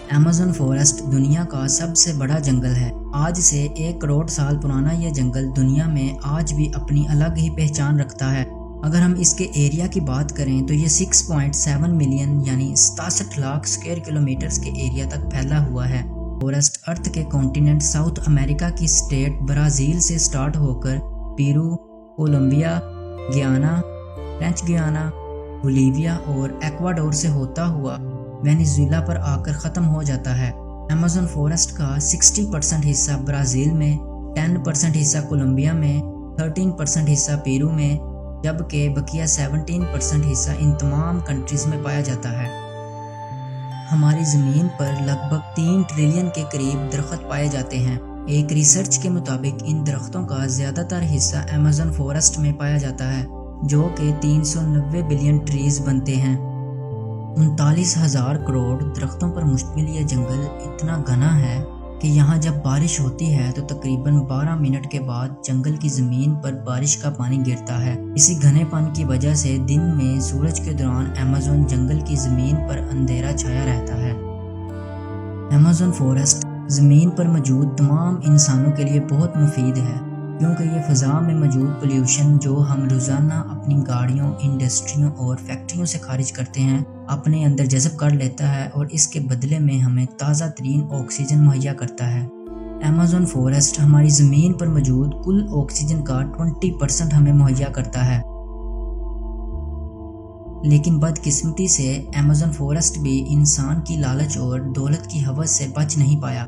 Amazon forest दुनिया का सबसे बड़ा जंगल है। आज से 1 करोड़ साल पुराना यह जंगल दुनिया में आज भी अपनी अलग ही पहचान रखता है। अगर हम इसके एरिया की बात करें तो ये 6.7 मिलियन यानी 67 लाख स्क्वायर किलोमीटर के एरिया तक फैला हुआ है। फॉरेस्ट अर्थ के कॉन्टिनेंट साउथ अमेरिका की स्टेट ब्राज़ील से स्टार्ट होकर पेरू, कोलंबिया, गियाना, फ्रेंच गियाना, बोलीविया और एक्वाडोर से होता हुआ वेनेजुएला पर आकर ख़त्म हो जाता है। अमेज़न फॉरेस्ट का 60% हिस्सा ब्राज़ील में, 10% हिस्सा कोलंबिया में, 13% हिस्सा पेरू में, जबकि बकिया 17% हिस्सा इन तमाम कंट्रीज में पाया जाता है। हमारी ज़मीन पर लगभग 3 ट्रिलियन के करीब दरख्त पाए जाते हैं। एक रिसर्च के मुताबिक इन दरख्तों का ज़्यादातर हिस्सा अमेज़न फॉरेस्ट में पाया जाता है, जो कि 390 बिलियन ट्रीज बनते हैं। 39,000 करोड़ दरख्तों पर मुश्तमिल ये जंगल इतना घना है कि यहाँ जब बारिश होती है तो तकरीबन 12 मिनट के बाद जंगल की ज़मीन पर बारिश का पानी गिरता है। इसी घनेपन की वजह से दिन में सूरज के दौरान अमेज़न जंगल की ज़मीन पर अंधेरा छाया रहता है। अमेज़न फॉरेस्ट ज़मीन पर मौजूद तमाम इंसानों के लिए बहुत मुफीद है, क्योंकि ये फ़ज़ा में मौजूद पोल्यूशन जो हम रोज़ाना अपनी गाड़ियों, इंडस्ट्रियों और फैक्ट्रियों से खारिज करते हैं, अपने अंदर जज़ब कर लेता है और इसके बदले में हमें ताज़ा तरीन ऑक्सीजन मुहैया करता है। अमेज़न फॉरेस्ट हमारी ज़मीन पर मौजूद कुल ऑक्सीजन का 20% हमें मुहैया करता है। लेकिन बदकिस्मती से अमेज़न फॉरेस्ट भी इंसान की लालच और दौलत की हवस से बच नहीं पाया।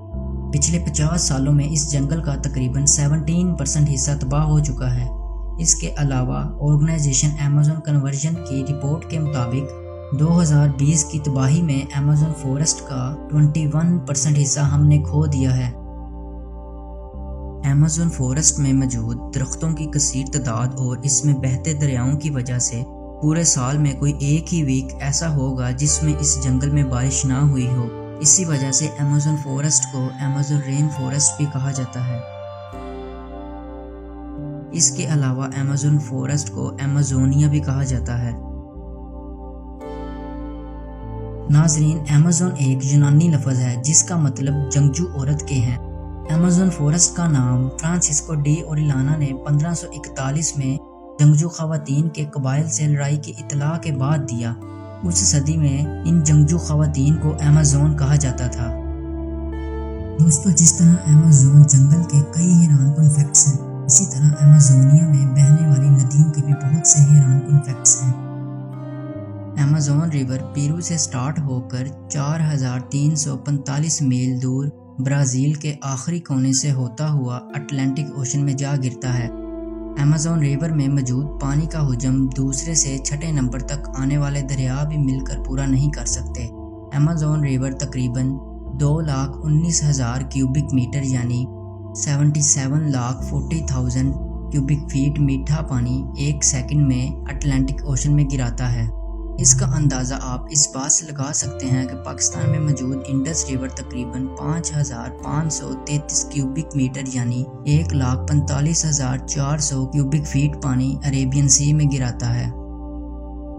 पिछले 50 सालों में इस जंगल का तकरीबन 17% हिस्सा तबाह हो चुका है। इसके अलावा ऑर्गेनाइजेशन अमेज़न कन्वर्जन की रिपोर्ट के मुताबिक 2020 की तबाही में अमेज़न फॉरेस्ट का 21% हिस्सा हमने खो दिया है। अमेज़न फॉरेस्ट में मौजूद दरख्तों की कसीर तादाद और इसमें बहते दरियाओं की वजह से पूरे साल में कोई एक ही वीक ऐसा होगा जिसमें इस जंगल में बारिश ना हुई हो। इसी वजह से अमेज़न फॉरेस्ट को अमेज़न रेन फॉरेस्ट भी कहा जाता है। इसके अलावा अमेज़न फॉरेस्ट को अमेज़ोनिया भी कहा जाता है। नाज़रीन, अमेज़न एक यूनानी लफ्ज़ है जिसका मतलब जंगजू औरत के हैं। अमेज़न फॉरेस्ट का नाम फ्रांसिस्को डी ओरिलाना ने 1541 में जंगजू ख़वातीन के कबाइल से लड़ाई की इत्तला के बाद दिया। उस सदी में इन जंगजू ख़वातीन को अमेज़न कहा जाता था। दोस्तों, जिस तरह अमेज़न जंगल के कई हैरानकुन फैक्ट्स हैं, इसी तरह अमेज़ोनिया में बहने वाली नदियों के भी बहुत से हैरानकुन फैक्ट्स हैं। अमेज़न रिवर पेरू से स्टार्ट होकर 4,345 मील दूर ब्राज़ील के आखिरी कोने से होता हुआ अटलांटिक ओशन में जा गिरता है। अमेज़न रिवर में मौजूद पानी का हुजम दूसरे से छठे नंबर तक आने वाले दरिया भी मिलकर पूरा नहीं कर सकते। अमेज़न रिवर तकरीबन 2,19,000 क्यूबिक मीटर यानी 77,40,000 क्यूबिक फीट मीठा पानी एक सेकंड में अटलांटिक ओशन में गिराता है। इसका अंदाज़ा आप इस बात से लगा सकते हैं कि पाकिस्तान में मौजूद इंडस रिवर तकरीबन 5,533 क्यूबिक मीटर यानी 1,45,400 क्यूबिक फीट पानी अरेबियन सी में गिराता है।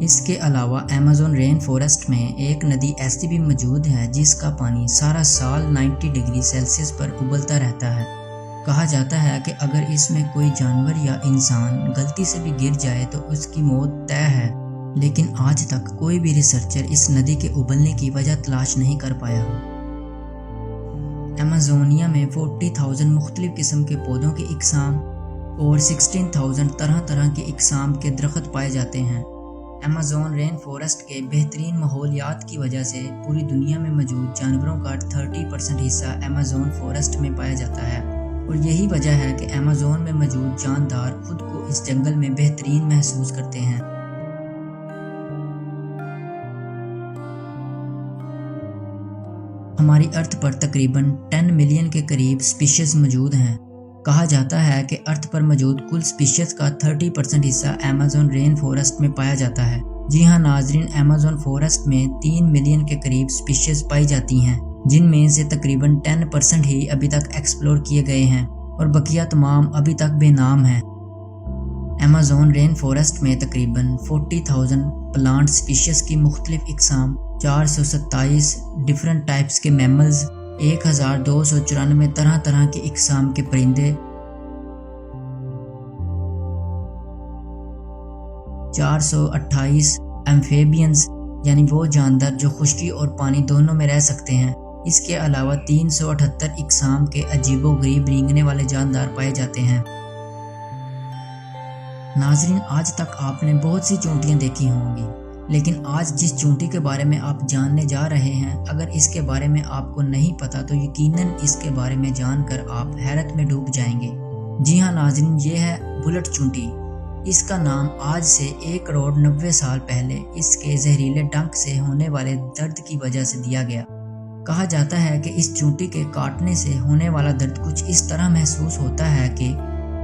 इसके अलावा अमेज़न रेन फॉरेस्ट में एक नदी ऐसी भी मौजूद है जिसका पानी सारा साल 90 डिग्री सेल्सियस पर उबलता रहता है। कहा जाता है कि अगर इसमें कोई जानवर या इंसान गलती से भी गिर जाए तो उसकी मौत तय है, लेकिन आज तक कोई भी रिसर्चर इस नदी के उबलने की वजह तलाश नहीं कर पाया। अमेज़ोनिया में 40,000 मुख्तलिफ किस्म के पौधों की इकसाम और 16,000 तरह तरह के इकसाम के दरख्त पाए जाते हैं। अमेज़न रेन फॉरेस्ट के बेहतरीन माहौलियात की वजह से पूरी दुनिया में मौजूद जानवरों का 30% हिस्सा अमेज़न फॉरेस्ट में पाया जाता है, और यही वजह है कि अमेज़न में मौजूद जानदार खुद को इस जंगल में बेहतरीन महसूस करते हैं। हमारी अर्थ पर तकरीबन 10 मिलियन के करीब स्पीशीज मौजूद हैं। कहा जाता है कि अर्थ पर मौजूद कुल स्पीशीज का 30% हिस्सा अमेज़न रेन फॉरेस्ट में पाया जाता है। जी हाँ नाजरीन, अमेज़न फॉरेस्ट में 3 मिलियन के करीब स्पीशीज पाई जाती हैं, जिनमें से तकरीबन 10% ही अभी तक एक्सप्लोर किए गए हैं और बकिया तमाम अभी तक बेनाम हैं। अमेज़न रेन फॉरेस्ट में तकरीबन 40,000 प्लांट स्पीशीज की मुख्तलिफ इकसाम, 427 डिफरेंट टाइप्स के मैमल्स, 1294 तरह तरह के इकसाम के परिंदे, 428 एम्फेबियंस यानी वो जानदार जो खुश्की और पानी दोनों में रह सकते हैं। इसके अलावा 378 इकसाम के अजीबो गरीब रेंगने वाले जानदार पाए जाते हैं। नाज़रीन, आज तक आपने बहुत सी चूंटियां देखी होंगी, लेकिन आज जिस चूंटी के बारे में आप जानने जा रहे हैं, अगर इसके बारे में आपको नहीं पता तो यकीनन इसके बारे में जानकर आप हैरत में डूब जाएंगे। जी हाँ नाज़रीन, ये है बुलेट चूंटी। इसका नाम आज से 1 करोड़ 90 साल पहले इसके जहरीले डंक से होने वाले दर्द की वजह से दिया गया। कहा जाता है कि इस चूंटी के काटने से होने वाला दर्द कुछ इस तरह महसूस होता है कि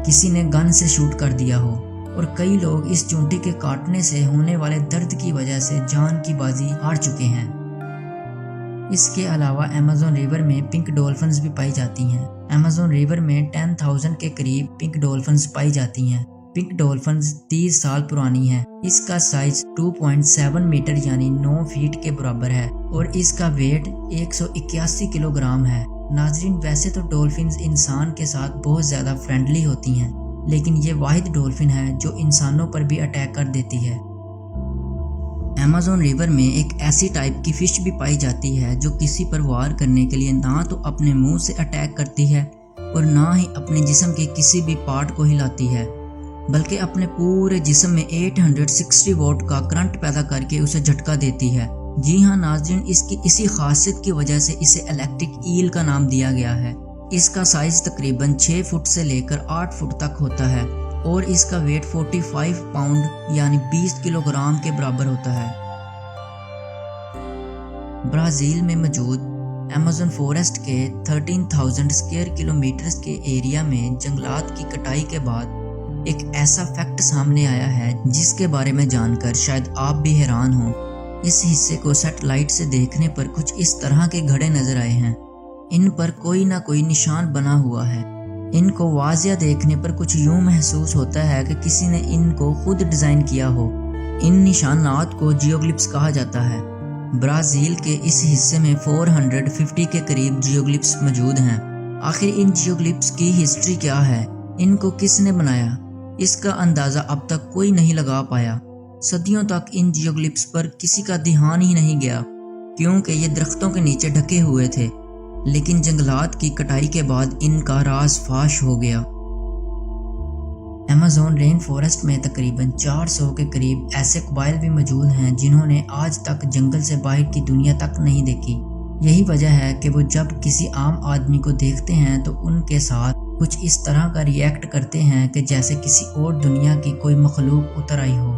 किसी ने गन से शूट कर दिया हो, और कई लोग इस चूंटी के काटने से होने वाले दर्द की वजह से जान की बाजी हार चुके हैं। इसके अलावा अमेज़न रिवर में पिंक डॉल्फिन्स भी पाई जाती हैं। अमेज़न रिवर में 10,000 के करीब पिंक डॉल्फिन्स पाई जाती हैं। पिंक डॉल्फिन्स 30 साल पुरानी है। इसका साइज 2.7 मीटर यानी 9 फीट के बराबर है और इसका वेट 181 किलोग्राम है। नाजरीन, वैसे तो डॉल्फिन्स इंसान के साथ बहुत ज्यादा फ्रेंडली होती हैं, लेकिन ये वाहिद डॉल्फिन है जो इंसानों पर भी अटैक कर देती है। अमेज़न रिवर में एक ऐसी टाइप की फिश भी पाई जाती है जो किसी पर वार करने के लिए ना तो अपने मुंह से अटैक करती है और ना ही अपने जिस्म के किसी भी पार्ट को हिलाती है, बल्कि अपने पूरे जिस्म में 860 वोल्ट का करंट पैदा करके उसे झटका देती है। जी हाँ नाज़रीन, इसकी इसी खासियत की वजह से इसे इलेक्ट्रिक ईल का नाम दिया गया है। इसका साइज तकरीबन 6 फुट से लेकर 8 फुट तक होता है और इसका वेट 45 पाउंड यानी 20 किलोग्राम के बराबर होता है। ब्राज़ील में मौजूद अमेज़न फॉरेस्ट के 13,000 स्क्वायर किलोमीटर के एरिया में जंगलात की कटाई के बाद एक ऐसा फैक्ट सामने आया है जिसके बारे में जानकर शायद आप भी हैरान हो। इस हिस्से को सैटेलाइट से देखने पर कुछ इस तरह के घड़े नजर आए हैं। इन पर कोई ना कोई निशान बना हुआ है। इनको वाज़िया देखने पर कुछ यूं महसूस होता है कि किसी ने इनको खुद डिजाइन किया हो। इन निशानात को जियोग्लिफ्स कहा जाता है। ब्राजील के इस हिस्से में 450 के करीब जियोग्लिफ्स मौजूद हैं। आखिर इन जियोग्लिफ्स की हिस्ट्री क्या है, इनको किसने बनाया, इसका अंदाजा अब तक कोई नहीं लगा पाया। सदियों तक इन जियोग्लिफ्स पर किसी का ध्यान ही नहीं गया क्योंकि ये दरख्तों के नीचे ढके हुए थे, लेकिन जंगलात की कटाई के बाद इनका राज फाश हो गया। अमेज़न रेन फॉरेस्ट में तकरीबन 400 के करीब ऐसे कबाइल भी मौजूद हैं जिन्होंने आज तक जंगल से बाहर की दुनिया तक नहीं देखी। यही वजह है कि वो जब किसी आम आदमी को देखते हैं तो उनके साथ कुछ इस तरह का रिएक्ट करते हैं कि जैसे किसी और दुनिया की कोई मखलूक उतर आई हो।